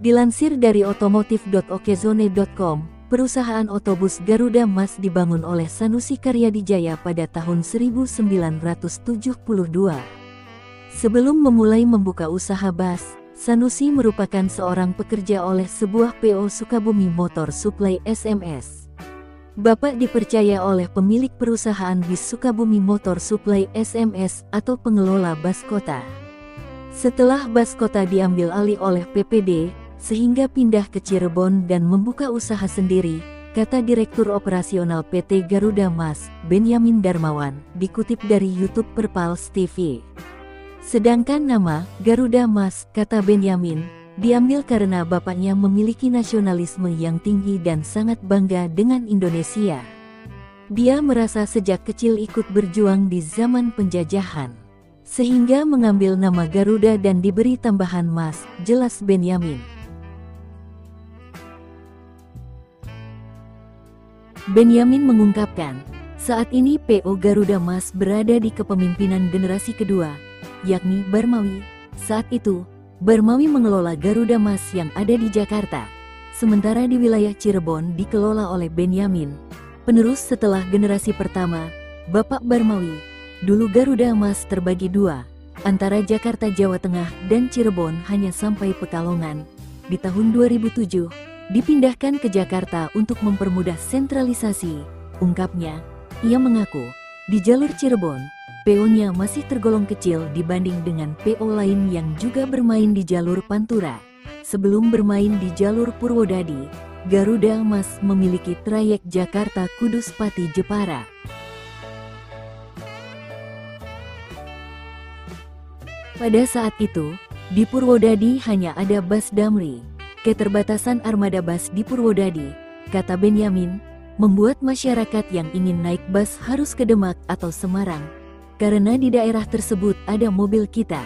Dilansir dari otomotif.okezone.com, perusahaan otobus Garuda Mas dibangun oleh Sanusi Karyadijaya pada tahun 1972. Sebelum memulai membuka usaha bus, Sanusi merupakan seorang pekerja oleh sebuah PO Sukabumi Motor Supply SMS. Bapak dipercaya oleh pemilik perusahaan bis Sukabumi Motor Supply SMS atau pengelola bus kota. Setelah bus kota diambil alih oleh PPD, sehingga pindah ke Cirebon dan membuka usaha sendiri, kata Direktur Operasional PT Garuda Mas, Benyamin Darmawan, dikutip dari YouTube Perpals TV. Sedangkan nama Garuda Mas, kata Benyamin, diambil karena bapaknya memiliki nasionalisme yang tinggi dan sangat bangga dengan Indonesia. Dia merasa sejak kecil ikut berjuang di zaman penjajahan, sehingga mengambil nama Garuda dan diberi tambahan Mas, jelas Benyamin. Benyamin mengungkapkan, saat ini PO Garuda Mas berada di kepemimpinan generasi kedua, yakni Barmawi. Saat itu, Barmawi mengelola Garuda Mas yang ada di Jakarta, sementara di wilayah Cirebon dikelola oleh Benyamin, penerus setelah generasi pertama, Bapak Barmawi. Dulu Garuda Mas terbagi dua, antara Jakarta Jawa Tengah dan Cirebon hanya sampai Pekalongan. Di tahun 2007, dipindahkan ke Jakarta untuk mempermudah sentralisasi, ungkapnya. Ia mengaku, di jalur Cirebon, PO-nya masih tergolong kecil dibanding dengan PO lain yang juga bermain di jalur Pantura. Sebelum bermain di jalur Purwodadi, Garuda Mas memiliki trayek Jakarta Kudus Pati Jepara. Pada saat itu, di Purwodadi hanya ada bus Damri. Keterbatasan armada bus di Purwodadi, kata Benyamin, membuat masyarakat yang ingin naik bus harus ke Demak atau Semarang. Karena di daerah tersebut ada mobil kita.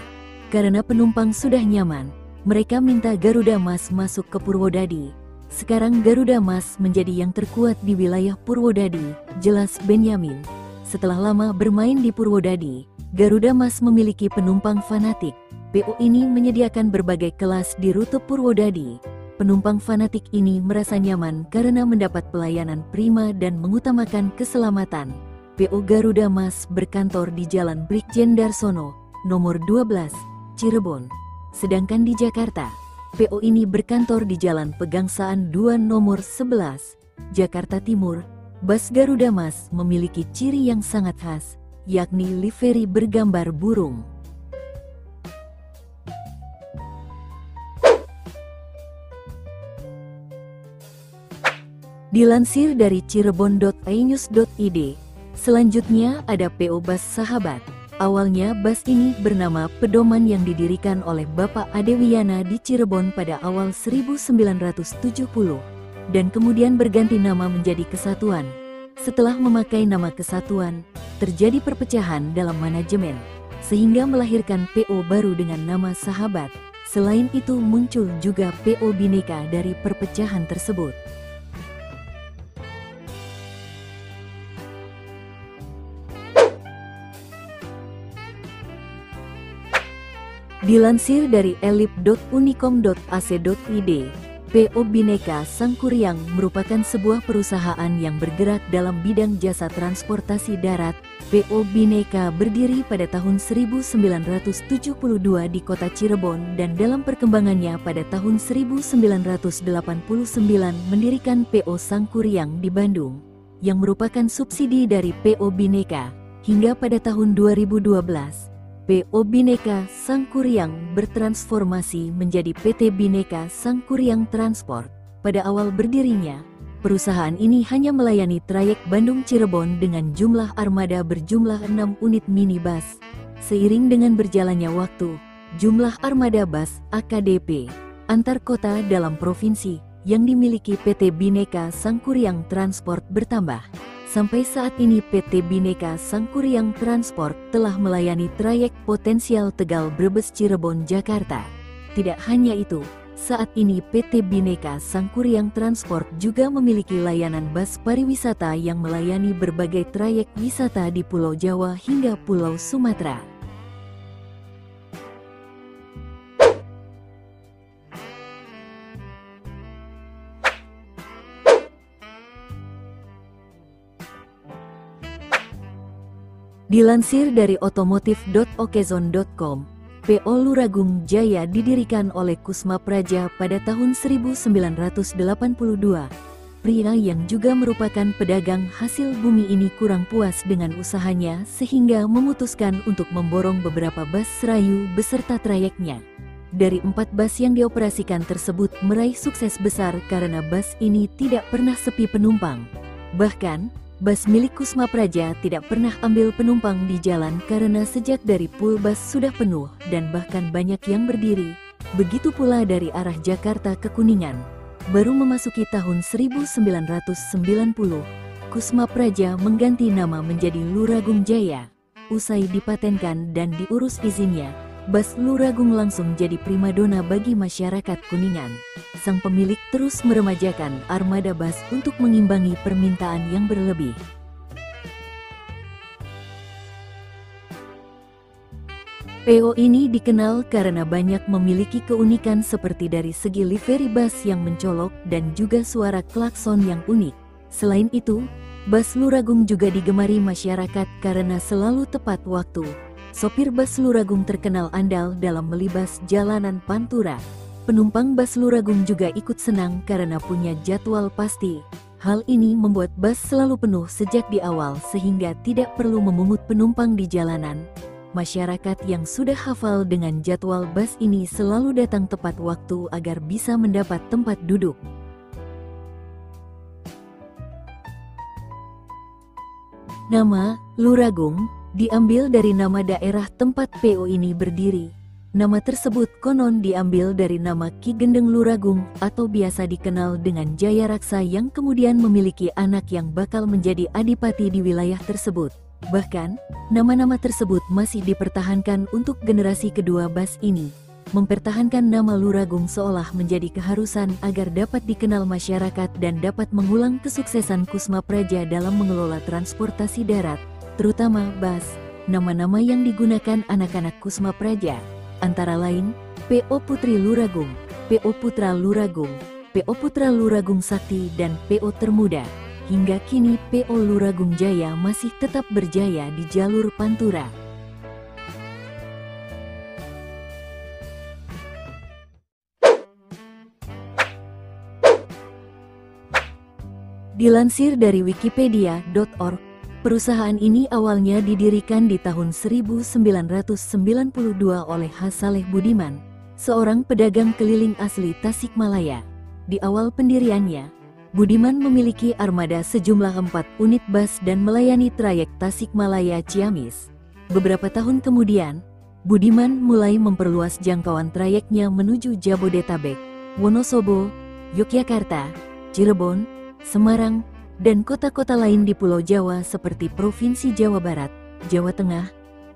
Karena penumpang sudah nyaman, mereka minta Garuda Mas masuk ke Purwodadi. Sekarang Garuda Mas menjadi yang terkuat di wilayah Purwodadi, jelas Benyamin. Setelah lama bermain di Purwodadi, Garuda Mas memiliki penumpang fanatik. PO ini menyediakan berbagai kelas di rute Purwodadi. Penumpang fanatik ini merasa nyaman karena mendapat pelayanan prima dan mengutamakan keselamatan. PO Garuda Mas berkantor di Jalan Brigjen Darsono, nomor 12, Cirebon. Sedangkan di Jakarta, PO ini berkantor di Jalan Pegangsaan 2 nomor 11, Jakarta Timur. Bus Garuda Mas memiliki ciri yang sangat khas, yakni livery bergambar burung. Dilansir dari cirebon.inews.id, selanjutnya ada PO Bus Sahabat. Awalnya bus ini bernama Pedoman yang didirikan oleh Bapak Adewiyana di Cirebon pada awal 1970, dan kemudian berganti nama menjadi Kesatuan. Setelah memakai nama Kesatuan, terjadi perpecahan dalam manajemen, sehingga melahirkan PO baru dengan nama Sahabat. Selain itu muncul juga PO Bhinneka dari perpecahan tersebut. Dilansir dari elip.unicom.ac.id, PO Bhinneka Sangkuriang merupakan sebuah perusahaan yang bergerak dalam bidang jasa transportasi darat. PO Bhinneka berdiri pada tahun 1972 di kota Cirebon dan dalam perkembangannya pada tahun 1989 mendirikan PO Sangkuriang di Bandung, yang merupakan subsidi dari PO Bhinneka. Hingga pada tahun 2012, PO Bhinneka Sangkuriang bertransformasi menjadi PT Bhinneka Sangkuriang Transport. Pada awal berdirinya, perusahaan ini hanya melayani trayek Bandung-Cirebon dengan jumlah armada berjumlah 6 unit minibus. Seiring dengan berjalannya waktu, jumlah armada bus AKDP antar kota dalam provinsi yang dimiliki PT Bhinneka Sangkuriang Transport bertambah. Sampai saat ini PT Bhinneka Sangkuriang Transport telah melayani trayek potensial Tegal Brebes Cirebon Jakarta. Tidak hanya itu, saat ini PT Bhinneka Sangkuriang Transport juga memiliki layanan bus pariwisata yang melayani berbagai trayek wisata di Pulau Jawa hingga Pulau Sumatera. Dilansir dari otomotif.okezone.com, PO Luragung Jaya didirikan oleh Kusma Praja pada tahun 1982. Pria yang juga merupakan pedagang hasil bumi ini kurang puas dengan usahanya sehingga memutuskan untuk memborong beberapa bus Serayu beserta trayeknya. Dari 4 bus yang dioperasikan tersebut meraih sukses besar karena bus ini tidak pernah sepi penumpang. Bahkan, bus milik Kusma Praja tidak pernah ambil penumpang di jalan karena sejak dari pool bus sudah penuh dan bahkan banyak yang berdiri. Begitu pula dari arah Jakarta ke Kuningan. Baru memasuki tahun 1990, Kusma Praja mengganti nama menjadi Luragung Jaya. Usai dipatenkan dan diurus izinnya, bus Luragung langsung jadi primadona bagi masyarakat Kuningan. Sang pemilik terus meremajakan armada bus untuk mengimbangi permintaan yang berlebih. PO ini dikenal karena banyak memiliki keunikan seperti dari segi livery bus yang mencolok dan juga suara klakson yang unik. Selain itu, bus Luragung juga digemari masyarakat karena selalu tepat waktu. Sopir bus Luragung terkenal andal dalam melibas jalanan Pantura. Penumpang bus Luragung juga ikut senang karena punya jadwal pasti. Hal ini membuat bus selalu penuh sejak di awal sehingga tidak perlu memungut penumpang di jalanan. Masyarakat yang sudah hafal dengan jadwal bus ini selalu datang tepat waktu agar bisa mendapat tempat duduk. Nama Luragung diambil dari nama daerah tempat PO ini berdiri. Nama tersebut konon diambil dari nama Ki Gendeng Luragung atau biasa dikenal dengan Jaya Raksa yang kemudian memiliki anak yang bakal menjadi adipati di wilayah tersebut. Bahkan, nama-nama tersebut masih dipertahankan untuk generasi kedua bus ini. Mempertahankan nama Luragung seolah menjadi keharusan agar dapat dikenal masyarakat dan dapat mengulang kesuksesan Kusma Praja dalam mengelola transportasi darat, terutama bus. Nama-nama yang digunakan anak-anak Kusma Praja, antara lain, PO Putri Luragung, PO Putra Luragung, PO Putra Luragung Sakti dan PO Termuda. Hingga kini PO Luragung Jaya masih tetap berjaya di jalur Pantura. Dilansir dari wikipedia.org, perusahaan ini awalnya didirikan di tahun 1992 oleh H. Saleh Budiman, seorang pedagang keliling asli Tasikmalaya. Di awal pendiriannya, Budiman memiliki armada sejumlah 4 unit bus dan melayani trayek Tasikmalaya-Ciamis. Beberapa tahun kemudian, Budiman mulai memperluas jangkauan trayeknya menuju Jabodetabek, Wonosobo, Yogyakarta, Cirebon, Semarang, dan kota-kota lain di Pulau Jawa seperti Provinsi Jawa Barat, Jawa Tengah,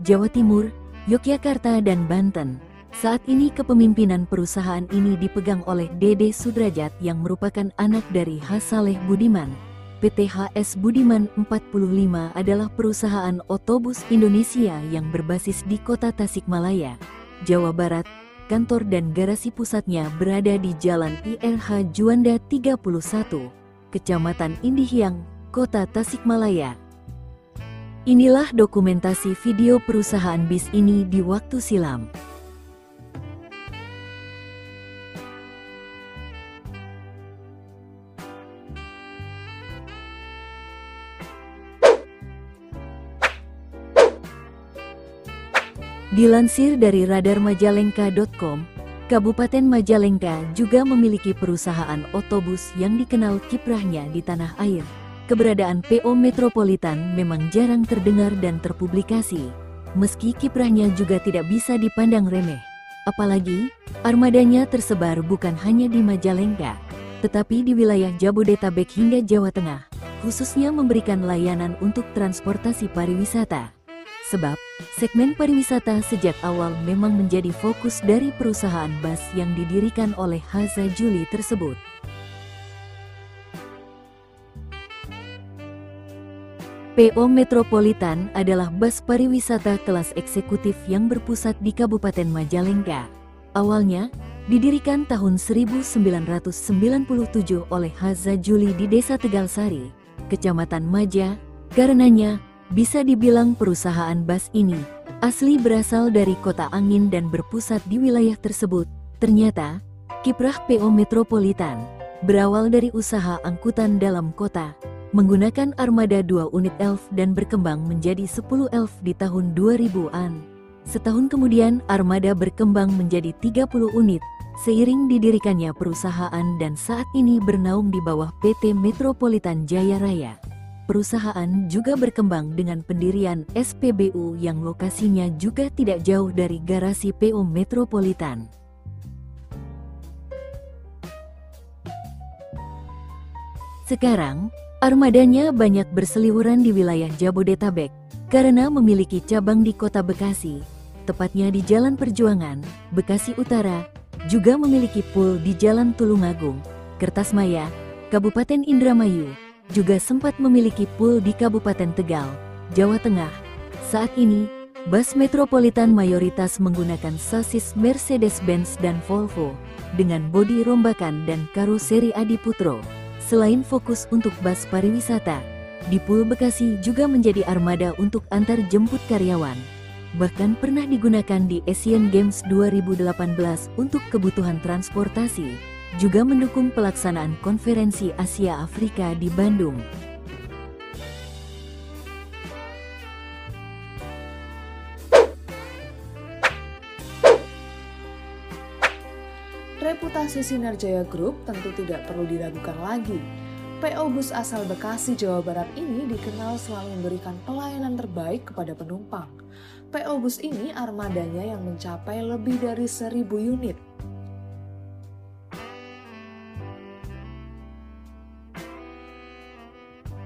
Jawa Timur, Yogyakarta, dan Banten. Saat ini kepemimpinan perusahaan ini dipegang oleh Dede Sudrajat yang merupakan anak dari H. Saleh Budiman. PT HS Budiman 45 adalah perusahaan otobus Indonesia yang berbasis di kota Tasikmalaya, Jawa Barat. Kantor dan garasi pusatnya berada di Jalan IRH Juanda 31, Kecamatan Indihiang, Kota Tasikmalaya. Inilah dokumentasi video perusahaan bis ini di waktu silam. Dilansir dari radarmajalengka.com, Kabupaten Majalengka juga memiliki perusahaan otobus yang dikenal kiprahnya di tanah air. Keberadaan PO Metropolitan memang jarang terdengar dan terpublikasi, meski kiprahnya juga tidak bisa dipandang remeh. Apalagi, armadanya tersebar bukan hanya di Majalengka, tetapi di wilayah Jabodetabek hingga Jawa Tengah, khususnya memberikan layanan untuk transportasi pariwisata. Sebab, segmen pariwisata sejak awal memang menjadi fokus dari perusahaan bus yang didirikan oleh Haza Juli tersebut. PO Metropolitan adalah bus pariwisata kelas eksekutif yang berpusat di Kabupaten Majalengka. Awalnya, didirikan tahun 1997 oleh Haza Juli di Desa Tegalsari, Kecamatan Maja. Karenanya, Bisa dibilang perusahaan bus ini asli berasal dari Kota Angin dan berpusat di wilayah tersebut. Ternyata, kiprah PO Metropolitan berawal dari usaha angkutan dalam kota, menggunakan armada 2 unit ELF dan berkembang menjadi 10 ELF di tahun 2000-an. Setahun kemudian armada berkembang menjadi 30 unit, seiring didirikannya perusahaan dan saat ini bernaung di bawah PT Metropolitan Jaya Raya. Perusahaan juga berkembang dengan pendirian SPBU yang lokasinya juga tidak jauh dari garasi PO Metropolitan. Sekarang, armadanya banyak berseliweran di wilayah Jabodetabek karena memiliki cabang di Kota Bekasi, tepatnya di Jalan Perjuangan, Bekasi Utara, juga memiliki pool di Jalan Tulungagung, Kertasmaya, Kabupaten Indramayu, juga sempat memiliki pool di Kabupaten Tegal, Jawa Tengah. Saat ini, bus Metropolitan mayoritas menggunakan sasis Mercedes-Benz dan Volvo, dengan bodi rombakan dan karoseri Adiputro. Selain fokus untuk bus pariwisata, di Pool Bekasi juga menjadi armada untuk antar jemput karyawan. Bahkan pernah digunakan di Asian Games 2018 untuk kebutuhan transportasi, juga mendukung pelaksanaan konferensi Asia Afrika di Bandung. Reputasi Sinar Jaya Group tentu tidak perlu diragukan lagi. PO Bus asal Bekasi, Jawa Barat ini dikenal selalu memberikan pelayanan terbaik kepada penumpang. PO Bus ini armadanya yang mencapai lebih dari 1.000 unit.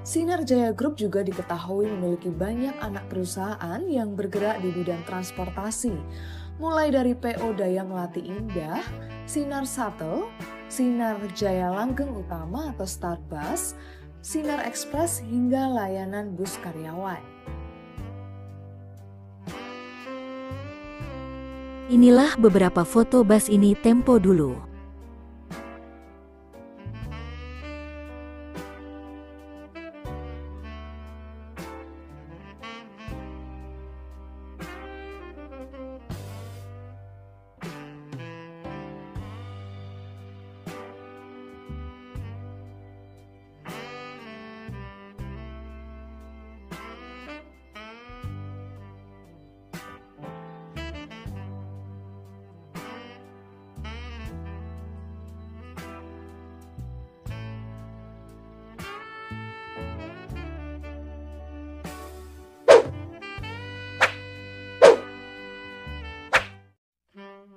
Sinar Jaya Group juga diketahui memiliki banyak anak perusahaan yang bergerak di bidang transportasi, mulai dari PO Daya Melati Indah, Sinar Shuttle, Sinar Jaya Langgeng Utama atau Starbus, Sinar Express hingga layanan bus karyawan. Inilah beberapa foto bus ini tempo dulu.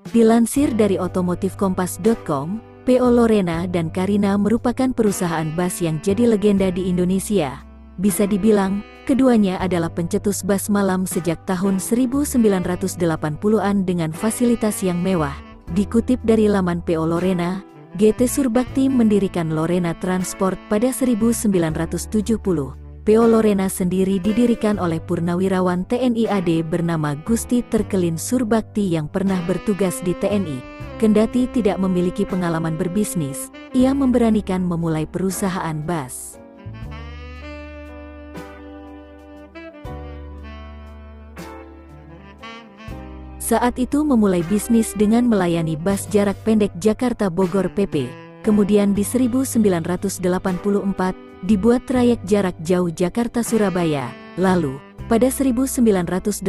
Dilansir dari otomotifkompas.com, PO Lorena dan Karina merupakan perusahaan bus yang jadi legenda di Indonesia. Bisa dibilang, keduanya adalah pencetus bus malam sejak tahun 1980-an dengan fasilitas yang mewah. Dikutip dari laman PO Lorena, GT Surbakti mendirikan Lorena Transport pada 1970. PO Lorena sendiri didirikan oleh purnawirawan TNI AD bernama Gusti Terkelin Surbakti yang pernah bertugas di TNI. Kendati tidak memiliki pengalaman berbisnis, ia memberanikan memulai perusahaan bus. Saat itu memulai bisnis dengan melayani bus jarak pendek Jakarta-Bogor PP. Kemudian di 1984, dibuat trayek jarak jauh Jakarta-Surabaya. Lalu, pada 1989,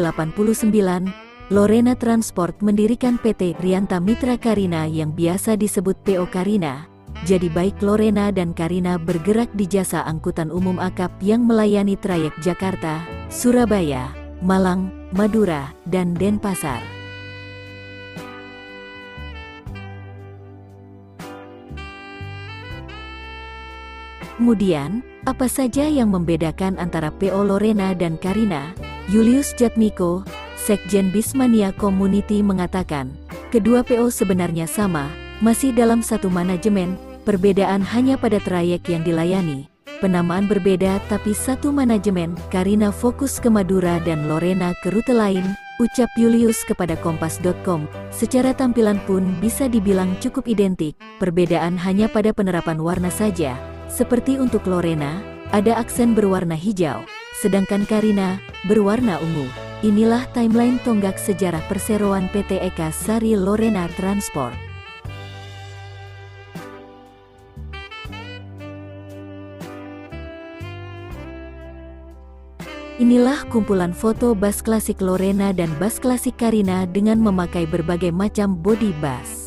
Lorena Transport mendirikan PT Rianta Mitra Karina yang biasa disebut PO Karina. Jadi baik Lorena dan Karina bergerak di jasa angkutan umum akap yang melayani trayek Jakarta, Surabaya, Malang, Madura, dan Denpasar. Kemudian, apa saja yang membedakan antara PO Lorena dan Karina? Julius Jatmiko, Sekjen Bismania Community mengatakan, kedua PO sebenarnya sama, masih dalam satu manajemen, perbedaan hanya pada trayek yang dilayani. Penamaan berbeda tapi satu manajemen, Karina fokus ke Madura dan Lorena ke rute lain, ucap Julius kepada Kompas.com. Secara tampilan pun bisa dibilang cukup identik, perbedaan hanya pada penerapan warna saja. Seperti untuk Lorena, ada aksen berwarna hijau, sedangkan Karina berwarna ungu. Inilah timeline tonggak sejarah perseroan PT Eka Sari Lorena Transport. Inilah kumpulan foto bus klasik Lorena dan bus klasik Karina dengan memakai berbagai macam bodi bus.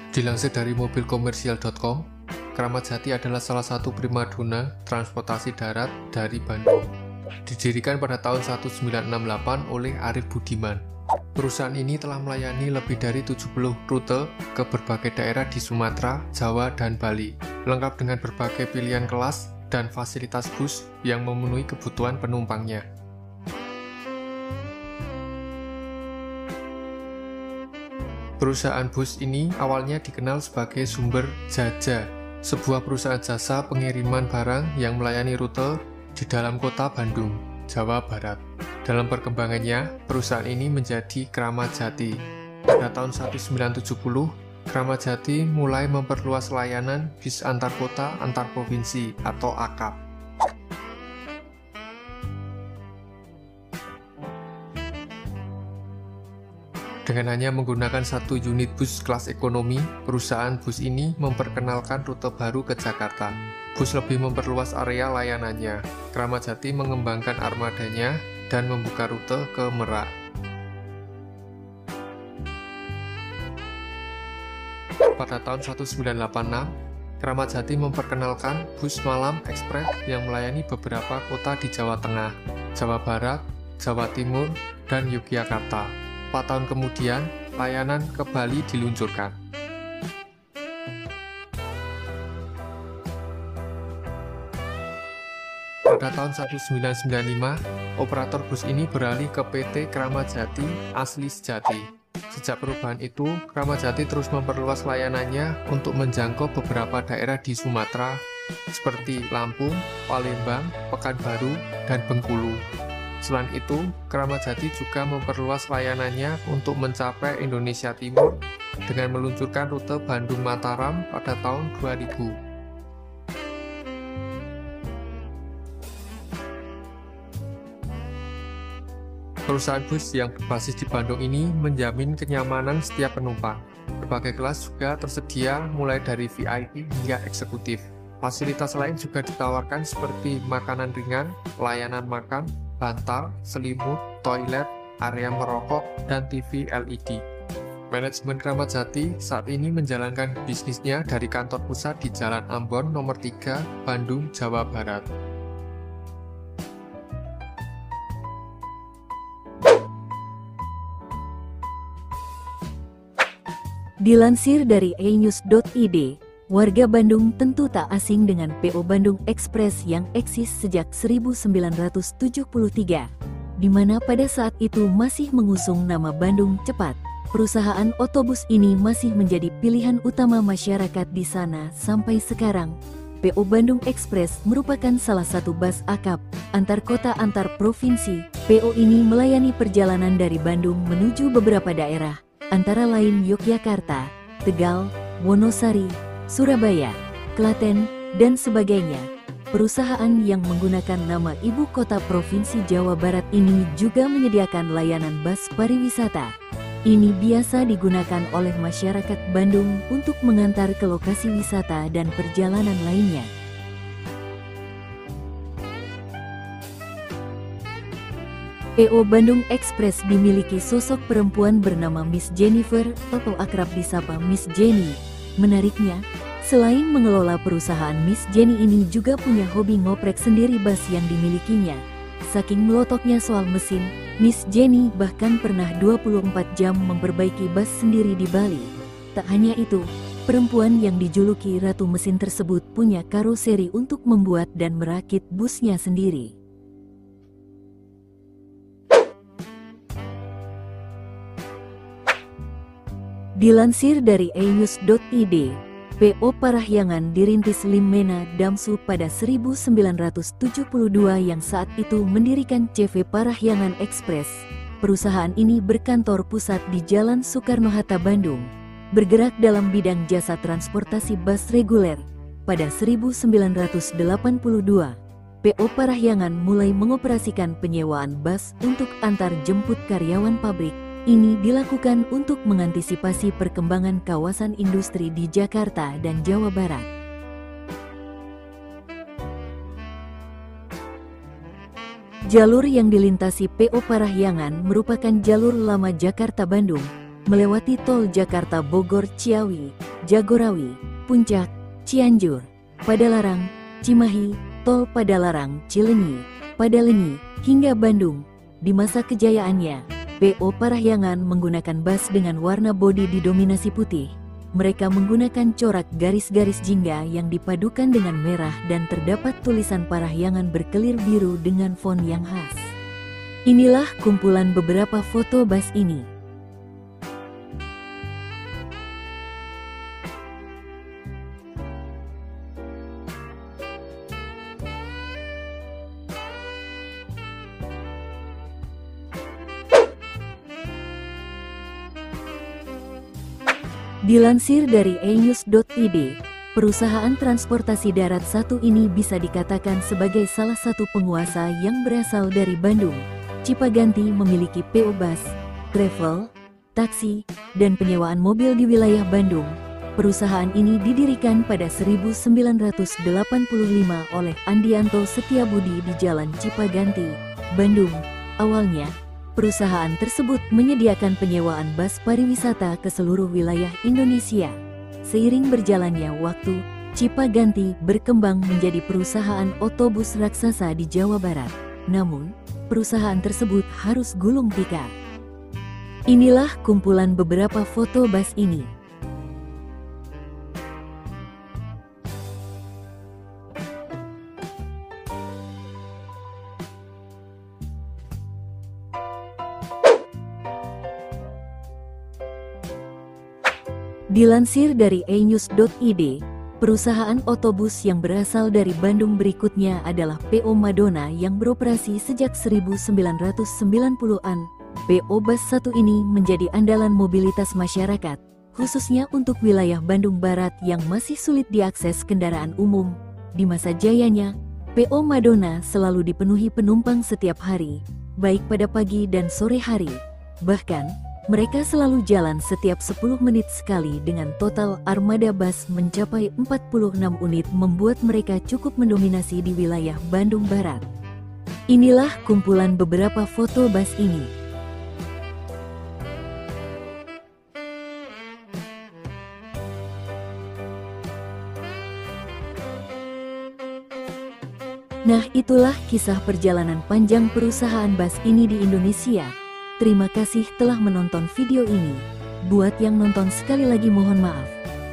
Dilansir dari mobilkomersial.com, Kramat Jati adalah salah satu primadona transportasi darat dari Bandung. Didirikan pada tahun 1968 oleh Arif Budiman. Perusahaan ini telah melayani lebih dari 70 rute ke berbagai daerah di Sumatera, Jawa, dan Bali, lengkap dengan berbagai pilihan kelas dan fasilitas bus yang memenuhi kebutuhan penumpangnya. Perusahaan bus ini awalnya dikenal sebagai Sumber Jaja, sebuah perusahaan jasa pengiriman barang yang melayani rute di dalam kota Bandung, Jawa Barat. Dalam perkembangannya, perusahaan ini menjadi Kramat Jati. Pada tahun 1970, Kramat Jati mulai memperluas layanan bis antar kota antar provinsi atau AKAP. Dengan hanya menggunakan satu unit bus kelas ekonomi, perusahaan bus ini memperkenalkan rute baru ke Jakarta. Bus lebih memperluas area layanannya. Kramat Jati mengembangkan armadanya dan membuka rute ke Merak. Pada tahun 1986, Kramat Jati memperkenalkan bus malam ekspres yang melayani beberapa kota di Jawa Tengah, Jawa Barat, Jawa Timur, dan Yogyakarta. 4 tahun kemudian, layanan ke Bali diluncurkan. Pada tahun 1995, operator bus ini beralih ke PT Kramat Jati Asli Sejati. Sejak perubahan itu, Kramat Jati terus memperluas layanannya untuk menjangkau beberapa daerah di Sumatera, seperti Lampung, Palembang, Pekanbaru, dan Bengkulu. Selain itu, Kramat Jati juga memperluas layanannya untuk mencapai Indonesia Timur dengan meluncurkan rute Bandung-Mataram pada tahun 2000. Perusahaan bus yang berbasis di Bandung ini menjamin kenyamanan setiap penumpang. Berbagai kelas juga tersedia mulai dari VIP hingga eksekutif. Fasilitas lain juga ditawarkan seperti makanan ringan, layanan makan, bantal, selimut, toilet, area merokok, dan TV LED. Manajemen Kramat Jati saat ini menjalankan bisnisnya dari kantor pusat di Jalan Ambon nomor 3, Bandung, Jawa Barat. Dilansir dari enews.id, warga Bandung tentu tak asing dengan PO Bandung Express yang eksis sejak 1973, di mana pada saat itu masih mengusung nama Bandung Cepat. Perusahaan otobus ini masih menjadi pilihan utama masyarakat di sana sampai sekarang. PO Bandung Express merupakan salah satu bus akap antar kota antar provinsi. PO ini melayani perjalanan dari Bandung menuju beberapa daerah, antara lain Yogyakarta, Tegal, Wonosari, Surabaya, Klaten, dan sebagainya. Perusahaan yang menggunakan nama ibu kota Provinsi Jawa Barat ini juga menyediakan layanan bus pariwisata. Ini biasa digunakan oleh masyarakat Bandung untuk mengantar ke lokasi wisata dan perjalanan lainnya. PO Bandung Express dimiliki sosok perempuan bernama Miss Jennifer atau akrab disapa Miss Jenny. Menariknya, Selain mengelola perusahaan, Miss Jenny ini juga punya hobi ngoprek sendiri bus yang dimilikinya. Saking melotoknya soal mesin, Miss Jenny bahkan pernah 24 jam memperbaiki bus sendiri di Bali. Tak hanya itu, perempuan yang dijuluki Ratu Mesin tersebut punya karoseri untuk membuat dan merakit busnya sendiri. Dilansir dari enews.id, PO Parahyangan dirintis Lim Mena Damsu pada 1972 yang saat itu mendirikan CV Parahyangan Express. Perusahaan ini berkantor pusat di Jalan Soekarno-Hatta, Bandung. Bergerak dalam bidang jasa transportasi bus reguler. Pada 1982, PO Parahyangan mulai mengoperasikan penyewaan bus untuk antar jemput karyawan pabrik. Ini dilakukan untuk mengantisipasi perkembangan kawasan industri di Jakarta dan Jawa Barat. Jalur yang dilintasi PO Parahyangan merupakan jalur lama Jakarta-Bandung, melewati tol Jakarta Bogor, Ciawi, Jagorawi, Puncak, Cianjur, Padalarang, Cimahi, tol Padalarang, Cileunyi, Padalenyi, hingga Bandung. Di masa kejayaannya, PO Parahyangan menggunakan bus dengan warna bodi didominasi putih. Mereka menggunakan corak garis-garis jingga yang dipadukan dengan merah dan terdapat tulisan Parahyangan berkelir biru dengan font yang khas. Inilah kumpulan beberapa foto bus ini. Dilansir dari enews.id, perusahaan transportasi darat satu ini bisa dikatakan sebagai salah satu penguasa yang berasal dari Bandung. Cipaganti memiliki PO Bus, travel, taksi, dan penyewaan mobil di wilayah Bandung. Perusahaan ini didirikan pada 1985 oleh Andianto Setiabudi di Jalan Cipaganti, Bandung. Awalnya, perusahaan tersebut menyediakan penyewaan bus pariwisata ke seluruh wilayah Indonesia. Seiring berjalannya waktu, Cipaganti berkembang menjadi perusahaan otobus raksasa di Jawa Barat. Namun, perusahaan tersebut harus gulung tikar. Inilah kumpulan beberapa foto bus ini. Dilansir dari enews.id, perusahaan otobus yang berasal dari Bandung berikutnya adalah PO Madonna yang beroperasi sejak 1990-an. PO Bus 1 ini menjadi andalan mobilitas masyarakat, khususnya untuk wilayah Bandung Barat yang masih sulit diakses kendaraan umum. Di masa jayanya, PO Madonna selalu dipenuhi penumpang setiap hari, baik pada pagi dan sore hari. Bahkan, mereka selalu jalan setiap 10 menit sekali dengan total armada bus mencapai 46 unit membuat mereka cukup mendominasi di wilayah Bandung Barat. Inilah kumpulan beberapa foto bus ini. Nah, itulah kisah perjalanan panjang perusahaan bus ini di Indonesia. Terima kasih telah menonton video ini. Buat yang nonton sekali lagi mohon maaf.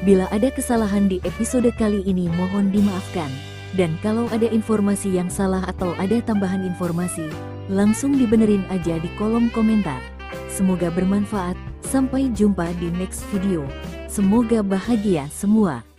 Bila ada kesalahan di episode kali ini mohon dimaafkan. Dan kalau ada informasi yang salah atau ada tambahan informasi, langsung dibenerin aja di kolom komentar. Semoga bermanfaat. Sampai jumpa di next video. Semoga bahagia semua.